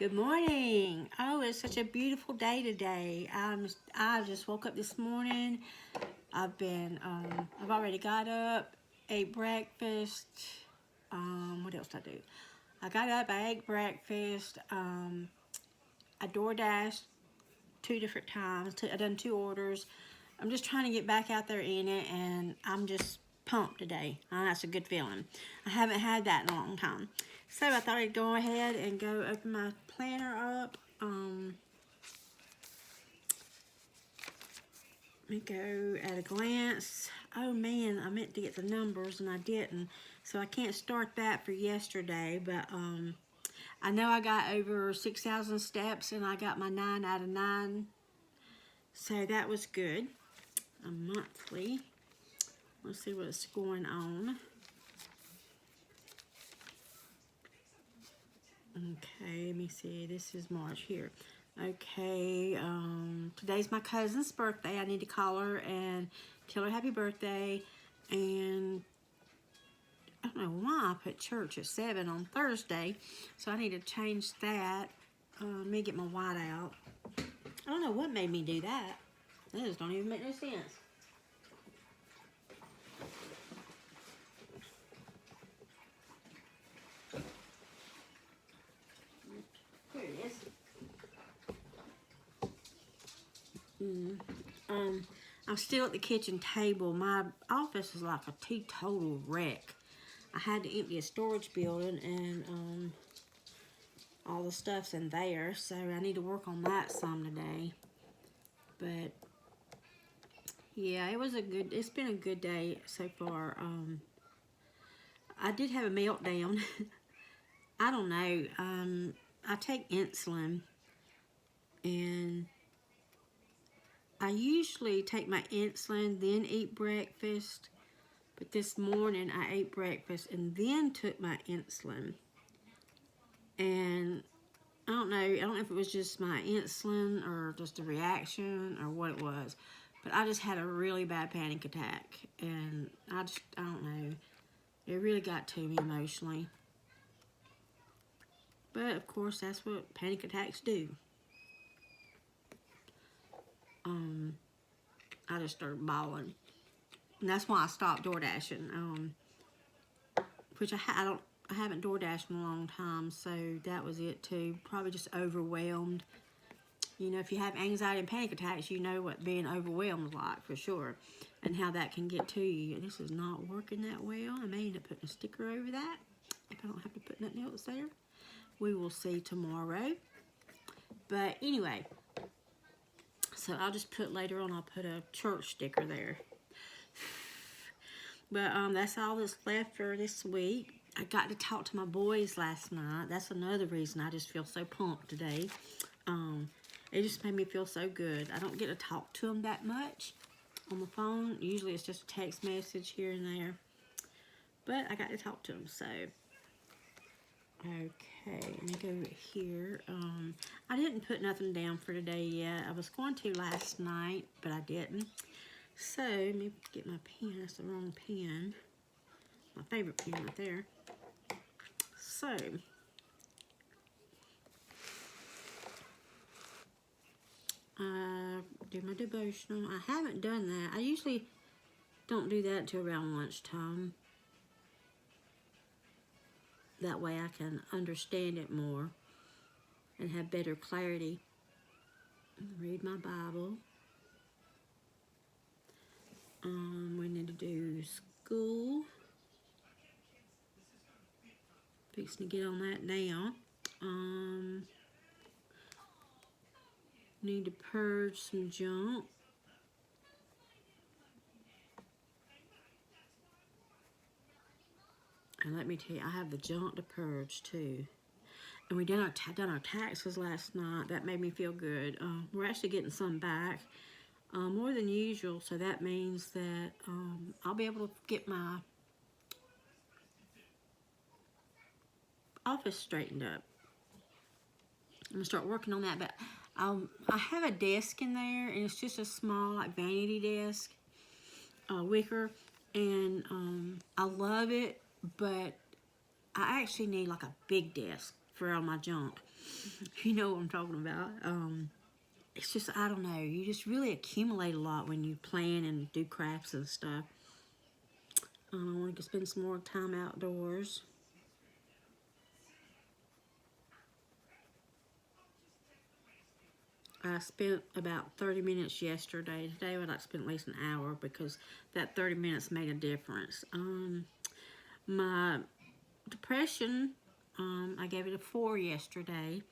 Good morning. Oh, it's such a beautiful day today. I just woke up this morning. I've already got up, ate breakfast. What else did I do? I got up, I ate breakfast. I door dashed 2 different times. I done 2 orders. I'm just trying to get back out there in it, and I'm just pumped today. That's a good feeling. I haven't had that in a long time. So I thought I'd go ahead and go open my planner up. Let me go at a glance. Oh man, I meant to get the numbers and I didn't. So I can't start that for yesterday, but I know I got over 6,000 steps and I got my 9 out of 9. So that was good. A monthly. Let's see what's going on. Okay, let me see. This is March here. Okay, today's my cousin's birthday. I need to call her and tell her happy birthday. And I don't know why I put church at 7 on Thursday, so I need to change that. Let me get my white out. I don't know what made me do that. That just don't even make no sense. Here it is. I'm still at the kitchen table. My office is like a teetotal wreck. I had to empty a storage building and all the stuff's in there, so I need to work on that some today. But yeah, it's been a good day so far. I did have a meltdown. I don't know. I take insulin, and I usually take my insulin, then eat breakfast. But this morning I ate breakfast and then took my insulin. And I don't know if it was just my insulin or just a reaction or what it was. But I just had a really bad panic attack. And I don't know. It really got to me emotionally. But of course, that's what panic attacks do. I just started bawling. And that's why I stopped door dashing. Which I haven't door dashed in a long time, so that was it too. Probably just overwhelmed. You know, if you have anxiety and panic attacks, you know what being overwhelmed is like for sure, and how that can get to you. This is not working that well. I may end up putting a sticker over that if I don't have to put nothing else there. We will see tomorrow. But anyway, so I'll just put later on. I'll put a church sticker there. But that's all that's left for this week. I got to talk to my boys last night. That's another reason I just feel so pumped today. It just made me feel so good. I don't get to talk to them that much on the phone. Usually it's just a text message here and there. But I got to talk to them, so. Okay, let me go here. I didn't put nothing down for today yet. I was going to last night, but I didn't. So, let me get my pen. That's the wrong pen. My favorite pen right there. So, do my devotional. I haven't done that. I usually don't do that until around lunchtime. That way I can understand it more and have better clarity. Read my Bible. We need to do school. Fixing to get on that now. Need to purge some junk. And let me tell you, I have the junk to purge too. And we done our taxes last night. That made me feel good. We're actually getting some back, more than usual. So that means that I'll be able to get my office straightened up. I'm gonna start working on that. But I have a desk in there, and it's just a small, like, vanity desk, wicker, and I love it. But I actually need like a big desk for all my junk. You know what I'm talking about. It's just, I don't know, you just really accumulate a lot when you plan and do crafts and stuff. I want to spend some more time outdoors. I spent about 30 minutes yesterday. Today I would like to spend at least an hour because that 30 minutes made a difference. My depression, I gave it a 4 yesterday.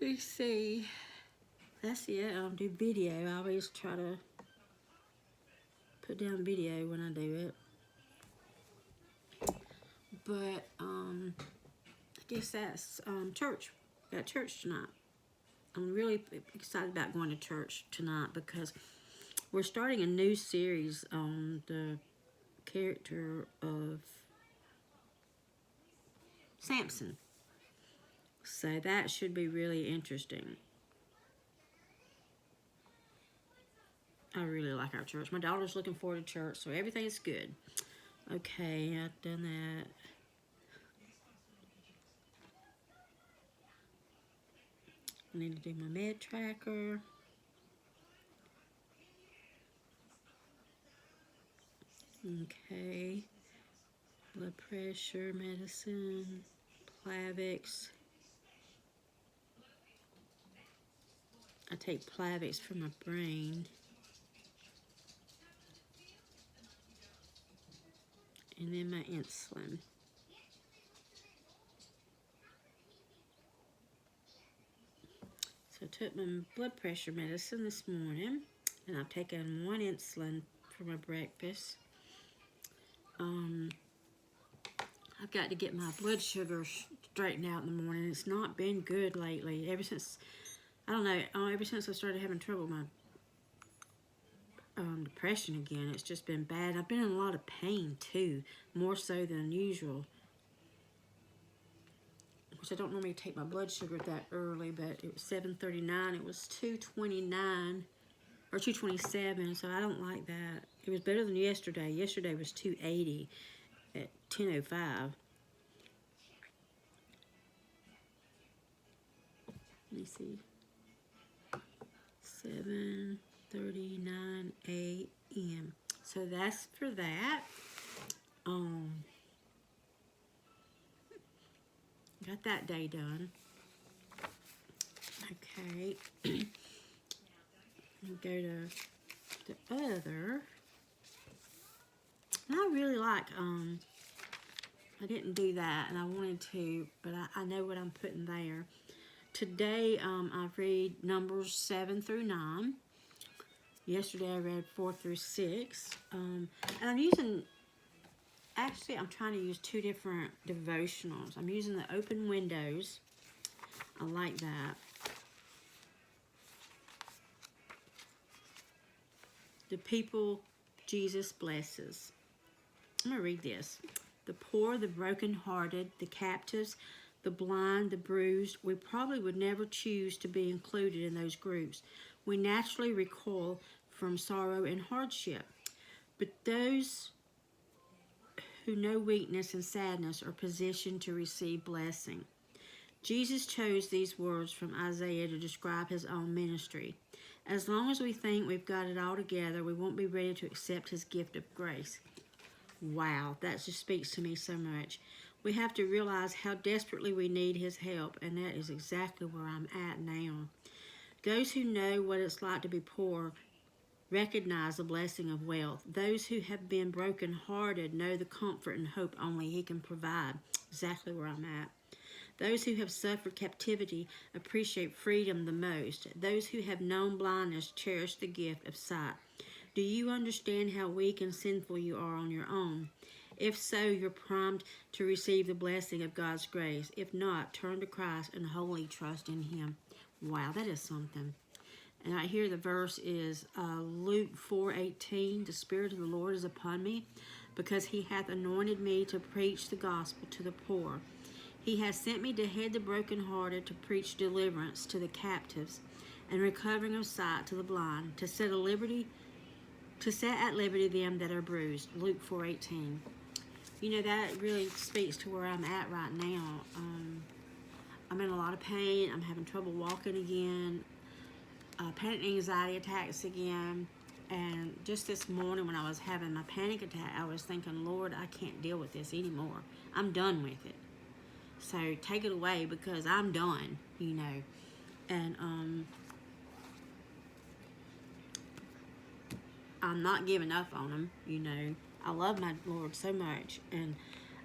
Let's see. That's it. Do video. I always try to put down video when I do it. But I guess that's church. Got church tonight. I'm really excited about going to church tonight because we're starting a new series on the character of Samson. So that should be really interesting. I really like our church. My daughter's looking forward to church, so everything's good. Okay, I've done that. I need to do my med tracker. Okay. Blood pressure, medicine, Plavix. I take Plavix for my brain. And then my insulin. So I took my blood pressure medicine this morning, and I've taken 1 insulin for my breakfast. I've got to get my blood sugar straightened out in the morning. It's not been good lately. Ever since, I don't know, ever since I started having trouble with my depression again, it's just been bad. I've been in a lot of pain too, more so than usual. Which I don't normally take my blood sugar that early, but it was 739. It was 229 or 227, so I don't like that. It was better than yesterday. Yesterday was 280 at 10:05. Let me see. 7:39 a.m. So that's for that. Got that day done. Okay. Go to the other. And I really like, I didn't do that, and I wanted to, but I know what I'm putting there. Today, I read Numbers 7 through 9. Yesterday, I read 4 through 6. And I'm using, actually, I'm trying to use 2 different devotionals. I'm using the Open Windows. I like that. The people Jesus blesses. I'm going to read this. The poor, the brokenhearted, the captives, the blind, the bruised. We probably would never choose to be included in those groups. We naturally recoil from sorrow and hardship. But those who know weakness and sadness are positioned to receive blessing. Jesus chose these words from Isaiah to describe his own ministry. As long as we think we've got it all together, we won't be ready to accept his gift of grace. Wow, that just speaks to me so much. We have to realize how desperately we need his help, and that is exactly where I'm at now. Those who know what it's like to be poor recognize the blessing of wealth. Those who have been brokenhearted know the comfort and hope only he can provide. Exactly where I'm at. Those who have suffered captivity appreciate freedom the most. Those who have known blindness cherish the gift of sight. Do you understand how weak and sinful you are on your own? If so, you're primed to receive the blessing of God's grace. If not, turn to Christ and wholly trust in him. Wow, that is something. And right here the verse is Luke 4:18. The Spirit of the Lord is upon me, because he hath anointed me to preach the gospel to the poor. He has sent me to head the brokenhearted, to preach deliverance to the captives, and recovering of sight to the blind, to set to set at liberty them that are bruised. Luke 4:18. You know, that really speaks to where I'm at right now. I'm in a lot of pain. I'm having trouble walking again. Panic anxiety attacks again. And just this morning when I was having my panic attack, I was thinking, Lord, I can't deal with this anymore. I'm done with it. So take it away, because I'm done, you know. And I'm not giving up on him, you know. I love my Lord so much, and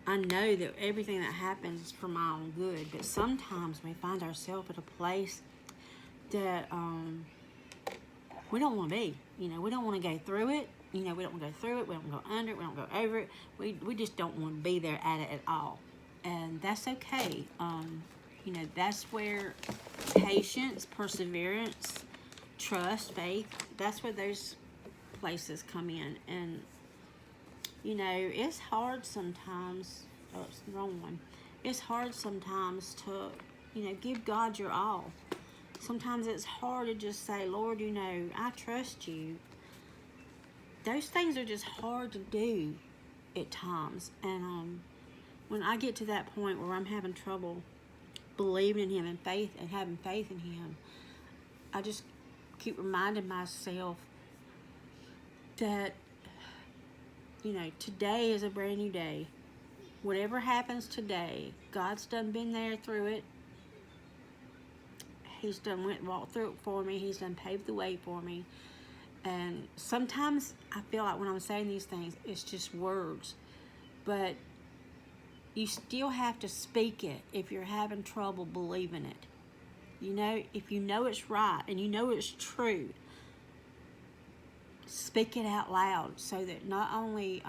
I know that everything that happens is for my own good. But sometimes we find ourselves at a place that we don't want to be. You know, we don't want to go through it. You know, we don't want to go through it. We don't want to go under it. We don't go over it. We just don't want to be there at it at all. And that's okay. You know, that's where patience, perseverance, trust, faith, that's where those places come in. And, you know, it's hard sometimes. Oh, it's the wrong one. It's hard sometimes to, you know, give God your all. Sometimes it's hard to just say, Lord, you know, I trust you. Those things are just hard to do at times. And when I get to that point where I'm having trouble believing in him and faith and having faith in him, I just keep reminding myself that, you know, today is a brand new day. Whatever happens today, God's done been there through it. He's done walked through it for me. He's done paved the way for me. And sometimes I feel like when I'm saying these things, it's just words. But you still have to speak it if you're having trouble believing it. You know, if you know it's right and you know it's true, speak it out loud so that not only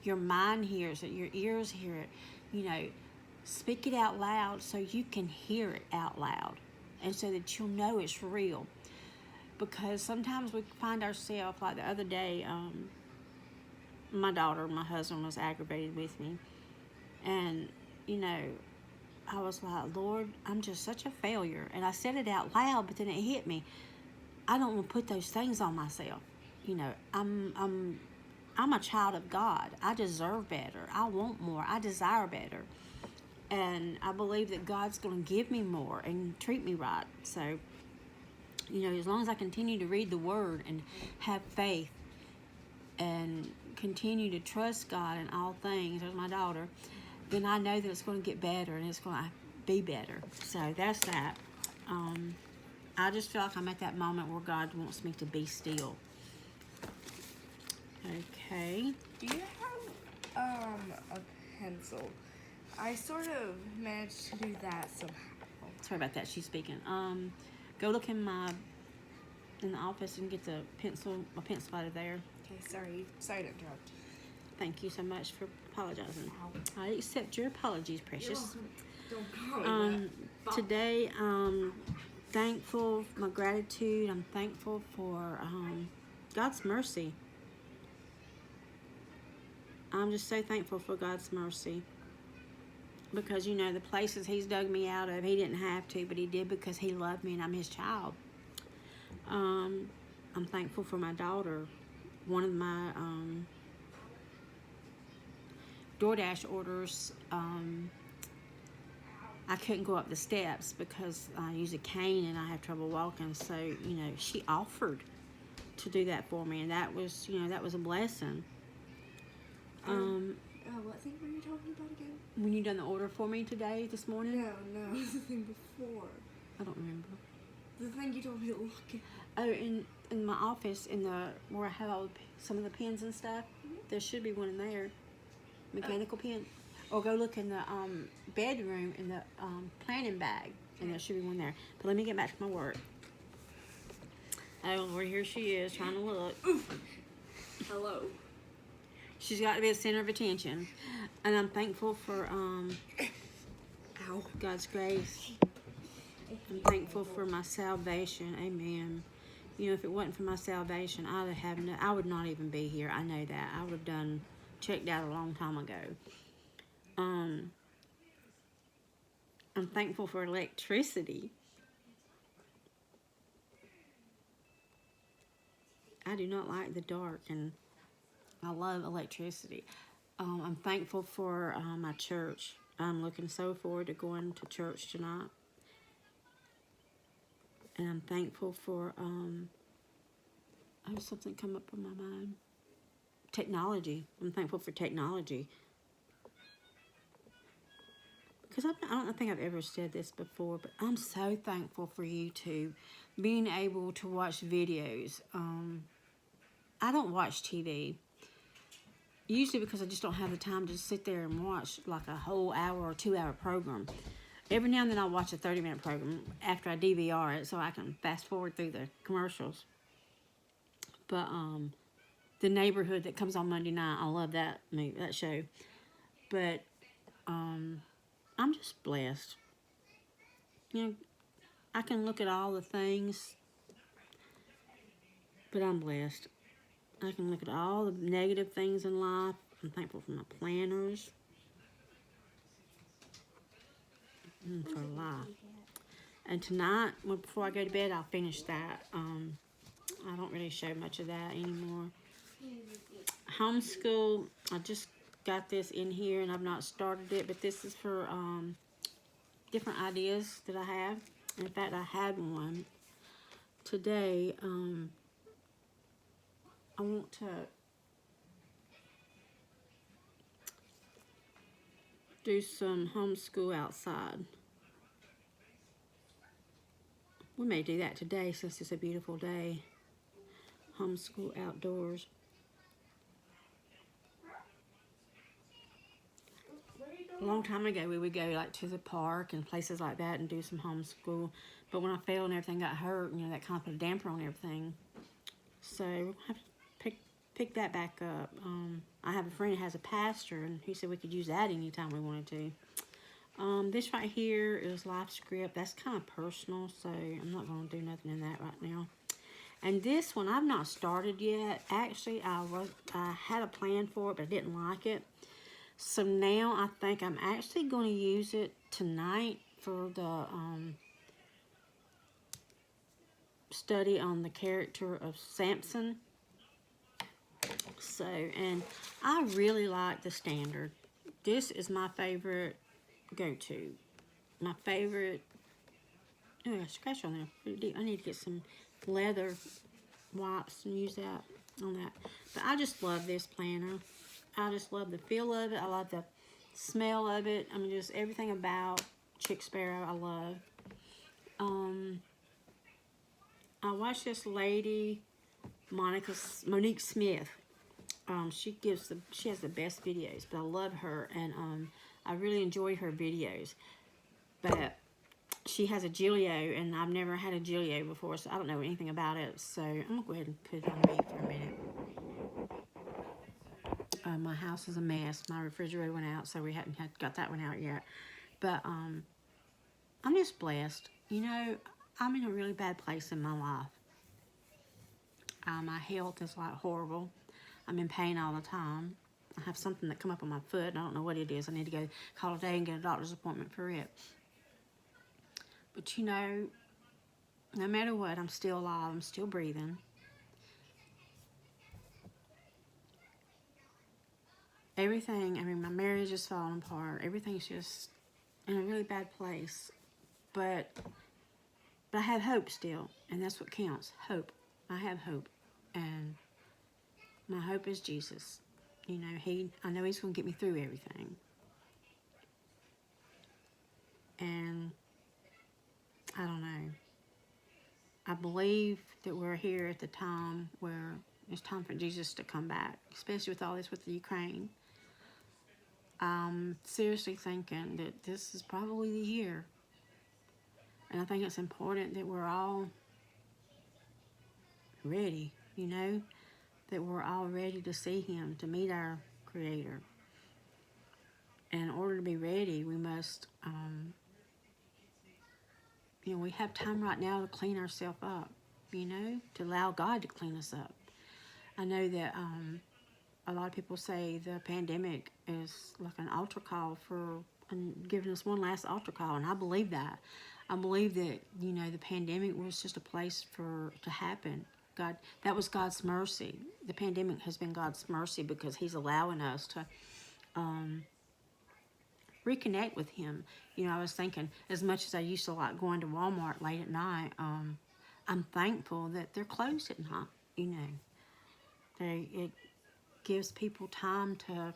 your mind hears it, your ears hear it. You know, speak it out loud so you can hear it out loud. And so that you'll know it's real. Because sometimes we find ourselves, like the other day, my husband was aggravated with me. And, you know, I was like, Lord, I'm just such a failure. And I said it out loud, but then it hit me. I don't want to put those things on myself. You know, I'm a child of God. I deserve better. I want more. I desire better. And I believe that God's going to give me more and treat me right. So, you know, as long as I continue to read the Word and have faith and continue to trust God in all things, as my daughter, then I know that it's going to get better and it's going to be better. So that's that. I just feel like I'm at that moment where God wants me to be still. Okay. Do you have a pencil? I sort of managed to do that somehow. Sorry about that. She's speaking. Go look in the office and get a pencil out of there. Okay, sorry to interrupt. Thank you so much for apologizing. I accept your apologies, precious. Don't call me that. Today, thankful for my gratitude. I'm thankful for God's mercy. I'm just so thankful for God's mercy. Because, you know, the places he's dug me out of, he didn't have to, but he did because he loved me and I'm his child. I'm thankful for my daughter. One of my DoorDash orders, I couldn't go up the steps because I use a cane and I have trouble walking. So, you know, she offered to do that for me, and that was, you know, that was a blessing. What thing were you talking about again? When you done the order for me this morning? No, the thing before. I don't remember. The thing you told me to look at. Oh, in my office, where I have some of the pens and stuff, there should be one in there. Mechanical pen. Or go look in the bedroom in the planning bag, and there should be one there. But let me get back to my work. Oh, Lord, here she is trying to look. Hello. She's got to be the center of attention. And I'm thankful for God's grace. I'm thankful for my salvation. Amen. You know, if it wasn't for my salvation, I would not even be here. I know that. I would have checked out a long time ago. I'm thankful for electricity. I do not like the dark, and I love electricity. I'm thankful for my church. I'm looking so forward to going to church tonight. And I'm thankful for, oh, something come up in my mind. Technology. I'm thankful for technology. Because I don't think I've ever said this before, but I'm so thankful for YouTube. Being able to watch videos. I don't watch TV. Usually because I just don't have the time to sit there and watch like a whole hour or 2-hour program. Every now and then I'll watch a 30-minute program after I DVR it so I can fast forward through the commercials. But The Neighborhood that comes on Monday night, I love that show. But I'm just blessed. You know, I can look at all the things, but I'm blessed. I can look at all the negative things in life. I'm thankful for my planners. For life. And tonight, before I go to bed, I'll finish that. I don't really show much of that anymore. Homeschool, I just got this in here and I've not started it, but this is for different ideas that I have. In fact, I had one today. I want to do some homeschool outside. We may do that today since it's a beautiful day. Homeschool outdoors. A long time ago, we would go like to the park and places like that and do some homeschool. But when I fell and everything got hurt, you know, that kind of put a damper on everything. So we'll have to pick that back up. I have a friend that has a pastor, and he said we could use that anytime we wanted to. This right here is Life Script. That's kind of personal, so I'm not going to do nothing in that right now. And this one I've not started yet. Actually, I had a plan for it, but I didn't like it. So now I think I'm actually going to use it tonight for the study on the character of Samson. So, and I really like the standard. This is my favorite go-to. My favorite. Oh, I got a scratch on there pretty deep. I need to get some leather wipes and use that on that. But I just love this planner. I just love the feel of it. I love the smell of it. I mean, just everything about Chic Sparrow I love. I watched this lady, Monique Smith. She has the best videos, but I love her, and I really enjoy her videos. But she has a Gilio, and I've never had a Gilio before, so I don't know anything about it. So I'm gonna go ahead and put it on mute for a minute. My house is a mess. My refrigerator went out, so we hadn't got that one out yet. But I'm just blessed. You know, I'm in a really bad place in my life. My health is like horrible. I'm in pain all the time. I have something that come up on my foot, and I don't know what it is. I need to go call a day and get a doctor's appointment for it. But you know, no matter what, I'm still alive. I'm still breathing. Everything, I mean, my marriage is falling apart. Everything's just in a really bad place. But I have hope still, and that's what counts. Hope. I have hope. And my hope is Jesus. You know, I know he's going to get me through everything. And I don't know. I believe that we're here at the time where it's time for Jesus to come back, especially with all this with the Ukraine. I'm seriously thinking that this is probably the year. And I think it's important that we're all ready, you know, that we're all ready to see him, to meet our Creator. And in order to be ready, we must, you know, we have time right now to clean ourselves up, you know, to allow God to clean us up. I know that a lot of people say the pandemic is like an altar call for giving us one last altar call, and I believe that. I believe that, you know, the pandemic was just a place to happen. God, that was God's mercy. The pandemic has been God's mercy because He's allowing us to reconnect with Him. You know, I was thinking, as much as I used to like going to Walmart late at night, I'm thankful that they're closed at night. You know, it gives people time to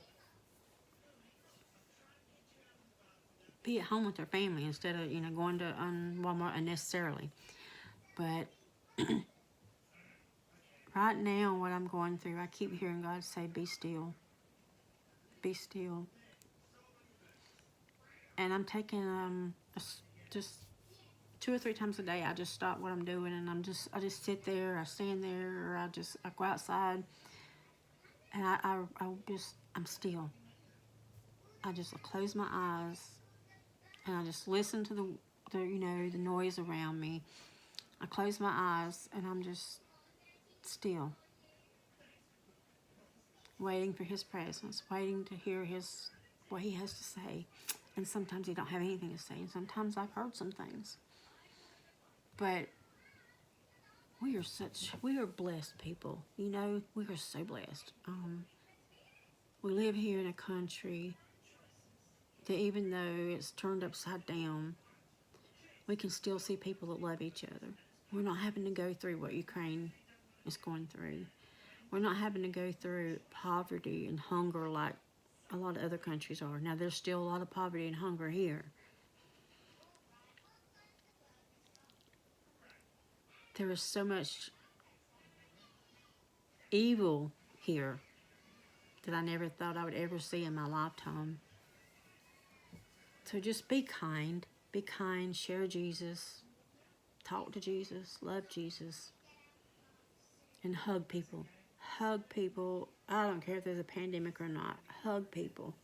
be at home with their family instead of, you know, going to Walmart unnecessarily. But right now, what I'm going through, I keep hearing God say, be still. Be still. And I'm taking just 2 or 3 times a day. I just stop what I'm doing and I just sit there, I stand there, or I go outside, and I'm still. I just close my eyes and I just listen to the you know, the noise around me. I close my eyes and I'm just still, waiting for His presence, waiting to hear what He has to say. And sometimes He don't have anything to say, and sometimes I've heard some things. But we are blessed people. You know, we are so blessed. We live here in a country that even though it's turned upside down, we can still see people that love each other. We're not having to go through what Ukraine is going through. We're not having to go through poverty and hunger like a lot of other countries are. Now, there's still a lot of poverty and hunger here. There is so much evil here that I never thought I would ever see in my lifetime. So just be kind, share Jesus, talk to Jesus, love Jesus, and hug people. Hug people. I don't care if there's a pandemic or not. Hug people.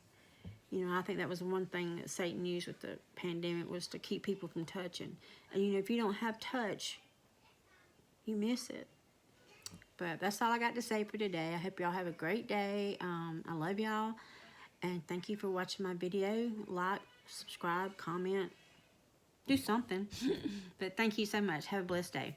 You know, I think that was one thing that Satan used with the pandemic, was to keep people from touching. And, you know, if you don't have touch, you miss it. But that's all I got to say for today. I hope y'all have a great day. I love y'all. And thank you for watching my video. Like, subscribe, comment, do something. But thank you so much. Have a blessed day.